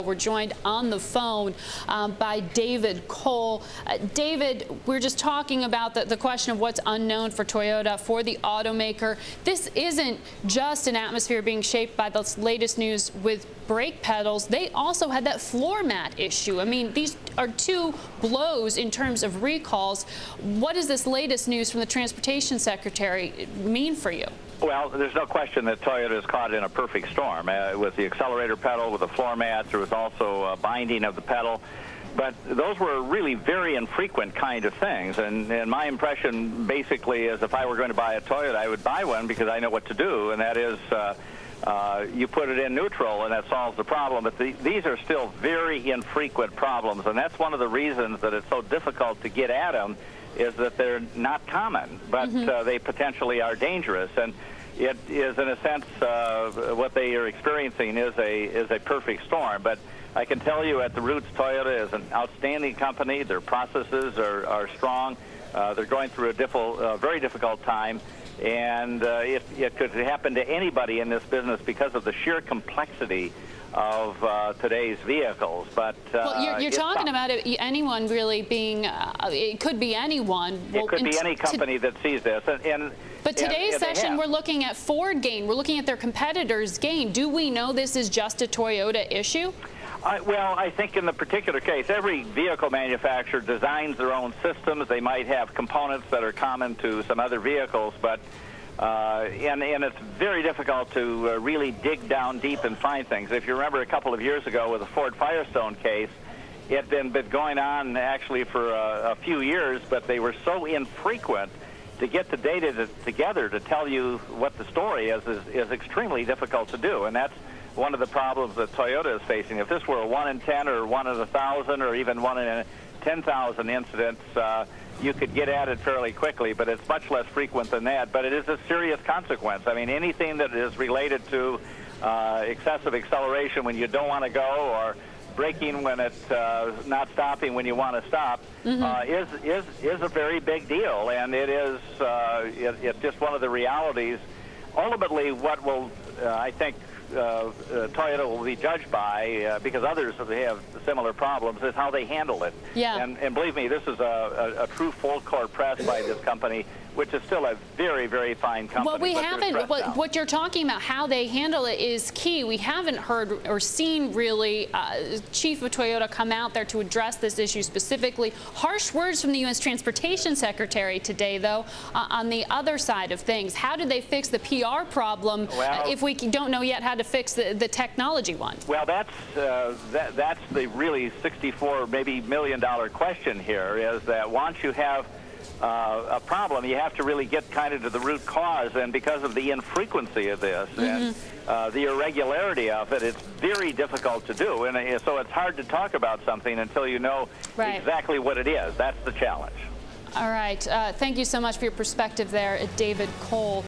We're joined on the phone by David Cole. David, we're just talking about the question of what's unknown for Toyota, for the automaker. This isn't just an atmosphere being shaped by the latest news with brake pedals. They also had that floor mat issue. I mean, these are two blows in terms of recalls. What does this latest news from the Transportation Secretary mean for you? Well, there's no question that Toyota is caught in a perfect storm. With the accelerator pedal, with the floor mats, there was also binding of the pedal. But those were really very infrequent kind of things. And my impression basically is if I were going to buy a Toyota, I would buy one because I know what to do, and that is you put it in neutral and that solves the problem. But these are still very infrequent problems, and that's one of the reasons that it's so difficult to get at them, is that they're not common, but they potentially are dangerous. And it is, in a sense, what they are experiencing is a perfect storm. But I can tell you at the roots, Toyota is an outstanding company. Their processes are strong. They're going through a very difficult time. And it could happen to anybody in this business because of the sheer complexity of today's vehicles. But well, you're talking about anyone really being, it could be anyone. It could be any company that sees this. But today's session, we're looking at Ford gain. We're looking at their competitors' gain. Do we know this is just a Toyota issue? Well, I think in the particular case, every vehicle manufacturer designs their own systems. They might have components that are common to some other vehicles, but and it's very difficult to really dig down deep and find things. If you remember a couple of years ago with the Ford Firestone case, it had been going on actually for a few years, but they were so infrequent. To get the data together to tell you what the story is extremely difficult to do, and that's one of the problems that Toyota is facing. If this were a 1 in 10 or 1 in 1,000 or even 1 in 10,000 incidents, you could get at it fairly quickly, but it's much less frequent than that. But it is a serious consequence. I mean, anything that is related to excessive acceleration when you don't want to go, or braking when it's not stopping when you want to stop, is a very big deal, and it is it's just one of the realities. Ultimately, what will I think Toyota will be judged by, because others have similar problems, is how they handle it. Yeah. And believe me, this is a true full-court press by this company, which is still a very, very fine company. Well, we haven't, what you're talking about, how they handle it, is key. We haven't heard or seen really Chief of Toyota come out there to address this issue specifically. Harsh words from the U.S. Transportation Secretary today, though, on the other side of things. How do they fix the PR problem if we don't know yet how to fix the technology one? Well, that's the really $64 maybe million question here, is that once you have a problem, you have to really get kind of to the root cause, and because of the infrequency of this and the irregularity of it, it's very difficult to do, and so it's hard to talk about something until you know exactly what it is. That's the challenge. All right. Thank you so much for your perspective there, David Cole.